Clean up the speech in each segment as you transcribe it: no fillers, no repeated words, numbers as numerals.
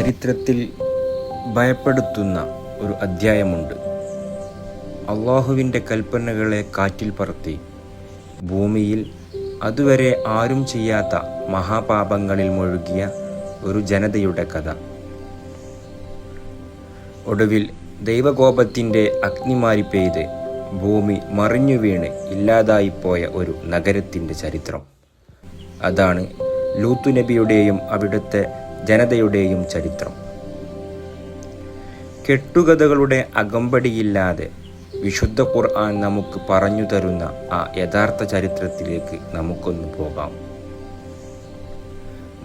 ചരിത്രത്തിൽ ഭയപ്പെടുത്തുന്ന ഒരു അധ്യായമുണ്ട്. അള്ളാഹുവിൻ്റെ കൽപ്പനകളെ കാറ്റിൽ പറത്തി ഭൂമിയിൽ അതുവരെ ആരും ചെയ്യാത്ത മഹാപാപങ്ങളിൽ മുഴുകിയ ഒരു ജനതയുടെ കഥ. ഒടുവിൽ ദൈവകോപത്തിൻ്റെ അഗ്നിമാരി പെയ്ത് ഭൂമി മറിഞ്ഞു വീണ് ഇല്ലാതായിപ്പോയ ഒരു നഗരത്തിൻ്റെ ചരിത്രം. അതാണ് ലൂത്ത് നബിയുടെയും അവിടുത്തെ ജനതയുടെയും ചരിത്രം. കെട്ടുകഥകളുടെ അകമ്പടിയില്ലാതെ വിശുദ്ധ ഖുർആൻ നമുക്ക് പറഞ്ഞു തരുന്ന ആ യഥാർത്ഥ ചരിത്രത്തിലേക്ക് നമുക്കൊന്ന് പോകാം.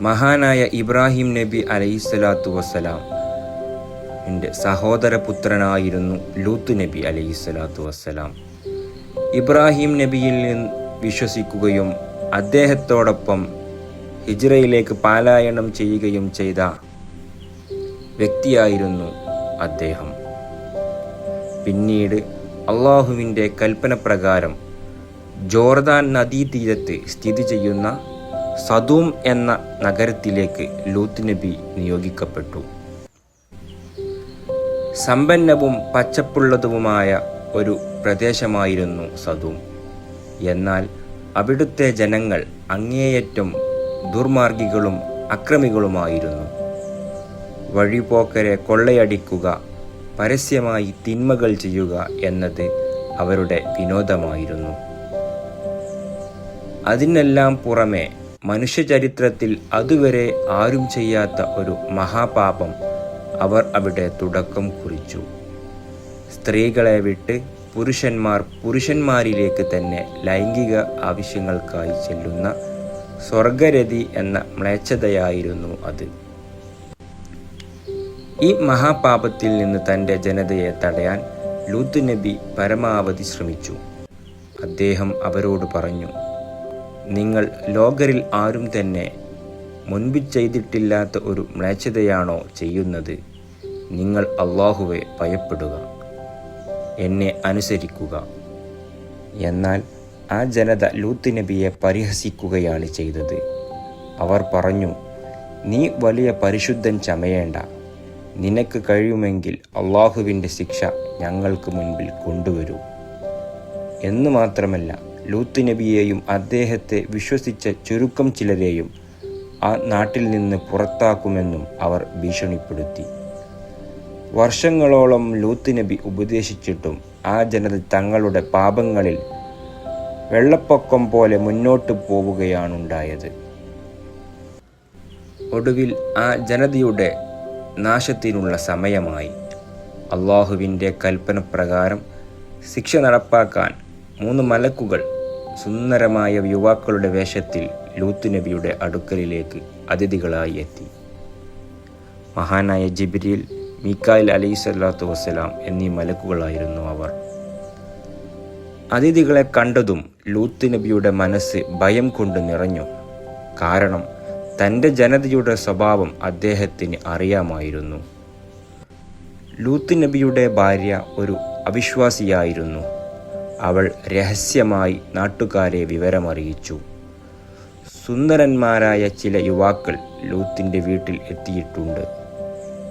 മഹാനായ ഇബ്രാഹിം നബി അലൈഹിസ്സലാത്തു വസ്സലാം സഹോദരപുത്രനായിരുന്നു ലൂത്ത് നബി അലൈഹിസ്സലാത്തു വസ്സലാം. ഇബ്രാഹിം നബിയിൽ നിന്ന് വിശ്വസിക്കുകയും അദ്ദേഹത്തോടൊപ്പം ഹിജ്റയിലേക്ക് പലായനം ചെയ്യുകയും ചെയ്ത വ്യക്തിയായിരുന്നു അദ്ദേഹം. പിന്നീട് അള്ളാഹുവിൻ്റെ കൽപ്പന പ്രകാരം ജോർദാൻ നദീതീരത്ത് സ്ഥിതി ചെയ്യുന്ന സദൂം എന്ന നഗരത്തിലേക്ക് ലൂത്ത് നബി നിയോഗിക്കപ്പെട്ടു. സമ്പന്നവും പച്ചപ്പുള്ളതുമായ ഒരു പ്രദേശമായിരുന്നു സദൂം. എന്നാൽ അവിടുത്തെ ജനങ്ങൾ അങ്ങേയറ്റം ദുർമാർഗികളും അക്രമികളുമായിരുന്നു. വഴിപോക്കരെ കൊള്ളയടിക്കുക, പരസ്യമായി തിന്മകൾ ചെയ്യുക എന്നത് അവരുടെ വിനോദമായിരുന്നു. അതിനെല്ലാം പുറമെ മനുഷ്യചരിത്രത്തിൽ അതുവരെ ആരും ചെയ്യാത്ത ഒരു മഹാപാപം അവർ അവിടെ തുടക്കം കുറിച്ചു. സ്ത്രീകളെ വിട്ട് പുരുഷന്മാരിലേക്ക് തന്നെ ലൈംഗിക ആവശ്യങ്ങൾക്കായി ചെല്ലുന്ന സ്വർഗരതി എന്ന മ്ലേച്ഛതയായിരുന്നു അത്. ഈ മഹാപാപത്തിൽ നിന്ന് തൻ്റെ ജനതയെ തടയാൻ ലൂത്ത് നബി പരമാവധി ശ്രമിച്ചു. അദ്ദേഹം അവരോട് പറഞ്ഞു, നിങ്ങൾ ലോകരിൽ ആരും തന്നെ മുൻപ് ചെയ്തിട്ടില്ലാത്ത ഒരു മ്ലേച്ഛതയാണോ ചെയ്യുന്നത്? നിങ്ങൾ അള്ളാഹുവെ ഭയപ്പെടുക, എന്നെ അനുസരിക്കുക. എന്നാൽ ആ ജനത ലൂത്ത് നബിയെ പരിഹസിക്കുകയാണ് ചെയ്തത്. അവർ പറഞ്ഞു, നീ വലിയ പരിശുദ്ധൻ ചമയേണ്ട. നിനക്ക് കഴിയുമെങ്കിൽ അള്ളാഹുവിൻ്റെ ശിക്ഷ ഞങ്ങൾക്ക് മുൻപിൽ കൊണ്ടുവരൂ. എന്നു മാത്രമല്ല, ലൂത്ത് നബിയെയും അദ്ദേഹത്തെ വിശ്വസിച്ച ചുരുക്കം ചിലരെയും ആ നാട്ടിൽ നിന്ന് പുറത്താക്കുമെന്നും അവർ ഭീഷണിപ്പെടുത്തി. വർഷങ്ങളോളം ലൂത്ത് നബി ഉപദേശിച്ചിട്ടും ആ ജനത തങ്ങളുടെ പാപങ്ങളിൽ വെള്ളപ്പൊക്കം പോലെ മുന്നോട്ട് പോവുകയാണുണ്ടായത്. ഒടുവിൽ ആ ജനതയുടെ നാശത്തിനുള്ള സമയമായി. അള്ളാഹുവിൻ്റെ കൽപ്പന പ്രകാരം ശിക്ഷ നടപ്പാക്കാൻ 3 മലക്കുകൾ സുന്ദരമായ യുവാക്കളുടെ വേഷത്തിൽ ലൂത്ത് നബിയുടെ അടുക്കലിലേക്ക് അതിഥികളായി എത്തി. മഹാനായ ജിബ്രീൽ, മീകായിൽ അലൈഹിസ്സലാത്തു വസ്സലാം എന്നീ മലക്കുകളായിരുന്നു അവർ. അതിഥികളെ കണ്ടതും ലൂത്ത് നബിയുടെ മനസ്സ് ഭയം കൊണ്ട് നിറഞ്ഞു. കാരണം തൻ്റെ ജനതയുടെ സ്വഭാവം അദ്ദേഹത്തിന് അറിയാമായിരുന്നു. ലൂത്ത് നബിയുടെ ഭാര്യ ഒരു അവിശ്വാസിയായിരുന്നു. അവൾ രഹസ്യമായി നാട്ടുകാരെ വിവരമറിയിച്ചു. സുന്ദരന്മാരായ ചില യുവാക്കൾ ലൂത്തിൻ്റെ വീട്ടിൽ എത്തിയിട്ടുണ്ട്.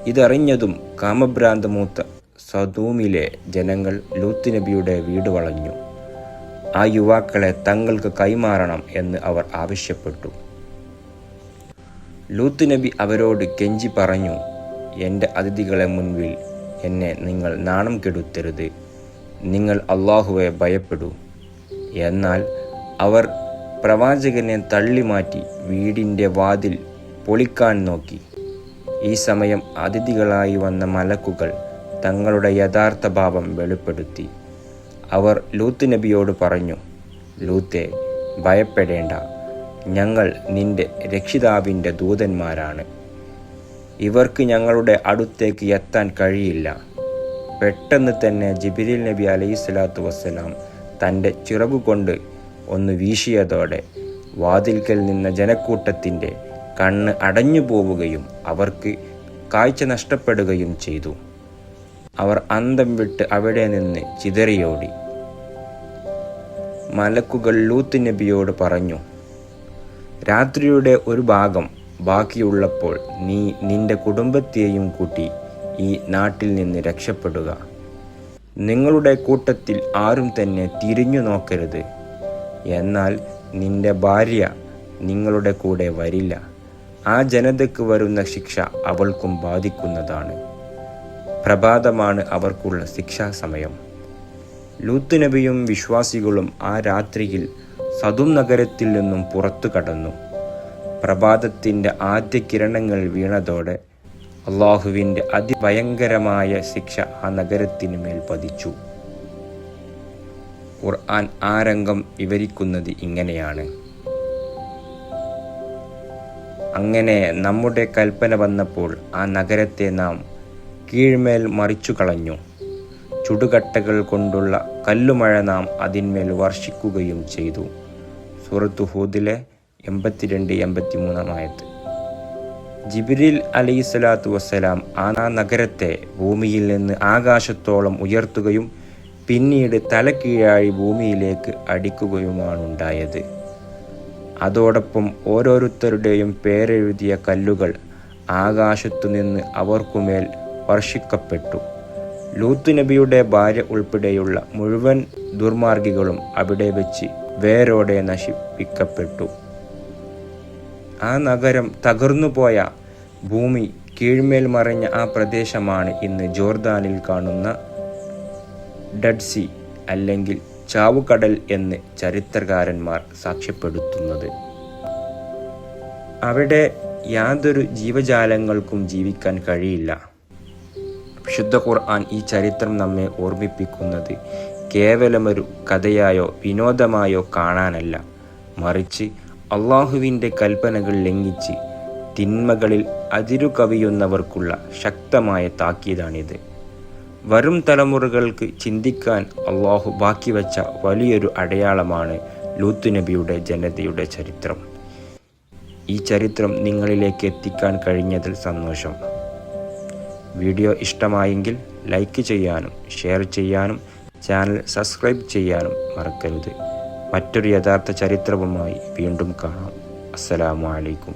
ഇതറിഞ്ഞതും കാമഭ്രാന്ത് മൂത്ത സദൂമിലെ ജനങ്ങൾ ലൂത്ത് നബിയുടെ വീട് വളഞ്ഞു. ആ യുവാക്കളെ തങ്ങൾക്ക് കൈമാറണം എന്ന് അവർ ആവശ്യപ്പെട്ടു. ലൂത്ത് നബി അവരോട് കെഞ്ചി പറഞ്ഞു, എൻ്റെ അതിഥികളെ മുൻപിൽ എന്നെ നിങ്ങൾ നാണം കെടുത്തരുത്. നിങ്ങൾ അള്ളാഹുവെ ഭയപ്പെടൂ. എന്നാൽ അവർ പ്രവാചകനെ തള്ളിമാറ്റി വീടിൻ്റെ വാതിൽ പൊളിക്കാൻ നോക്കി. ഈ സമയം അതിഥികളായി വന്ന മലക്കുകൾ തങ്ങളുടെ യഥാർത്ഥ ഭാവം വെളിപ്പെടുത്തി. അവർ ലൂത്ത് നബിയോട് പറഞ്ഞു, ലൂത്തേ, ഭയപ്പെടേണ്ട. ഞങ്ങൾ നിന്റെ രക്ഷിതാവിൻ്റെ ദൂതന്മാരാണ്. ഇവർക്ക് ഞങ്ങളുടെ അടുത്തേക്ക് എത്താൻ കഴിയില്ല. പെട്ടെന്ന് തന്നെ ജിബ്രീൽ നബി അലൈഹിസ്സലാത്തു വസ്സലാം തൻ്റെ ചിറകുകൊണ്ട് ഒന്ന് വീശിയതോടെ വാതിൽക്കൽ നിന്ന ജനക്കൂട്ടത്തിൻ്റെ കണ്ണ് അടഞ്ഞു പോവുകയും അവർക്ക് കാഴ്ച നഷ്ടപ്പെടുകയും ചെയ്തു. അവർ അന്തം വിട്ട് അവിടെ നിന്ന് ചിതറിയോടി. മലക്കുകൾ ലൂത്ത് നബിയോട് പറഞ്ഞു, രാത്രിയുടെ ഒരു ഭാഗം ബാക്കിയുള്ളപ്പോൾ നീ നിന്റെ കുടുംബത്തെയും കൂട്ടി ഈ നാട്ടിൽ നിന്ന് രക്ഷപ്പെടുക. നിങ്ങളുടെ കൂട്ടത്തിൽ ആരും തന്നെ തിരിഞ്ഞു നോക്കരുത്. എന്നാൽ നിന്റെ ഭാര്യ നിങ്ങളുടെ കൂടെ വരില്ല. ആ ജനതയ്ക്ക് വരുന്ന ശിക്ഷ അവൾക്കും ബാധിക്കുന്നതാണ്. പ്രഭാതമാണ് അവർക്കുള്ള ശിക്ഷാസമയം. ലൂത്ത് നബിയും വിശ്വാസികളും ആ രാത്രിയിൽ സദും നഗരത്തിൽ നിന്നും പുറത്തു കടന്നു. പ്രഭാതത്തിൻ്റെ ആദ്യ കിരണങ്ങൾ വീണതോടെ അള്ളാഹുവിൻ്റെ അതിഭയങ്കരമായ ശിക്ഷ ആ നഗരത്തിന് മേൽ പതിച്ചു. ഖുർആൻ ആ രംഗം വിവരിക്കുന്നത് ഇങ്ങനെയാണ്: അങ്ങനെ നമ്മുടെ കൽപ്പന വന്നപ്പോൾ ആ നഗരത്തെ നാം കീഴ്മേൽ മറിച്ചു കളഞ്ഞു. ചുടുകട്ടകൾ കൊണ്ടുള്ള കല്ലുമഴ നാം അതിന്മേൽ വർഷിക്കുകയും ചെയ്തു. സൂറത്ത് ഹൂദിലെ 82-83 ആയത്ത്. ജിബ്രീൽ അലൈഹിസ്സലാത്തു വസ്സലാം ആ നഗരത്തെ ഭൂമിയിൽ നിന്ന് ആകാശത്തോളം ഉയർത്തുകയും പിന്നീട് തലക്കീഴായി ഭൂമിയിലേക്ക് അടിക്കുകയുമാണുണ്ടായത്. അതോടൊപ്പം ഓരോരുത്തരുടെയും പേരെഴുതിയ കല്ലുകൾ ആകാശത്തു നിന്ന് അവർക്കുമേൽ വർഷിക്കപ്പെട്ടു. ലൂത്ത് നബിയുടെ ഭാര്യ ഉൾപ്പെടെയുള്ള മുഴുവൻ ദുർമാർഗികളും അവിടെ വെച്ച് വേരോടെ നശിപ്പിക്കപ്പെട്ടു. ആ നഗരം തകർന്നുപോയ ഭൂമി കീഴ്മേൽ മറിഞ്ഞ ആ പ്രദേശമാണ് ഇന്ന് ജോർദാനിൽ കാണുന്ന ഡെഡ് സീ അല്ലെങ്കിൽ ചാവുകടൽ എന്ന് ചരിത്രകാരന്മാർ സാക്ഷ്യപ്പെടുത്തുന്നത്. അവിടെ യാതൊരു ജീവജാലങ്ങൾക്കും ജീവിക്കാൻ കഴിയില്ല. വിശുദ്ധ ഖുർആൻ ഈ ചരിത്രം നമ്മെ ഓർമ്മിപ്പിക്കുന്നത് കേവലമൊരു കഥയായോ വിനോദമായോ കാണാനല്ല, മറിച്ച് അള്ളാഹുവിൻ്റെ കൽപ്പനകൾ ലംഘിച്ച് തിന്മകളിൽ അതിരുകവിയുന്നവർക്കുള്ള ശക്തമായ താക്കീതാണിത്. വരും തലമുറകൾക്ക് ചിന്തിക്കാൻ അള്ളാഹു ബാക്കി വച്ച വലിയൊരു അടയാളമാണ് ലൂത്ത് നബിയുടെ ജനതയുടെ ചരിത്രം. ഈ ചരിത്രം നിങ്ങളിലേക്ക് എത്തിക്കാൻ കഴിഞ്ഞതിൽ സന്തോഷം. വീഡിയോ ഇഷ്ടമായെങ്കിൽ ലൈക്ക് ചെയ്യാനും ഷെയർ ചെയ്യാനും ചാനൽ സബ്സ്ക്രൈബ് ചെയ്യാനും മറക്കരുത്. മറ്റൊരു യഥാർത്ഥ ചരിത്രവുമായി വീണ്ടും കാണാം. അസ്സലാമു അലൈക്കും.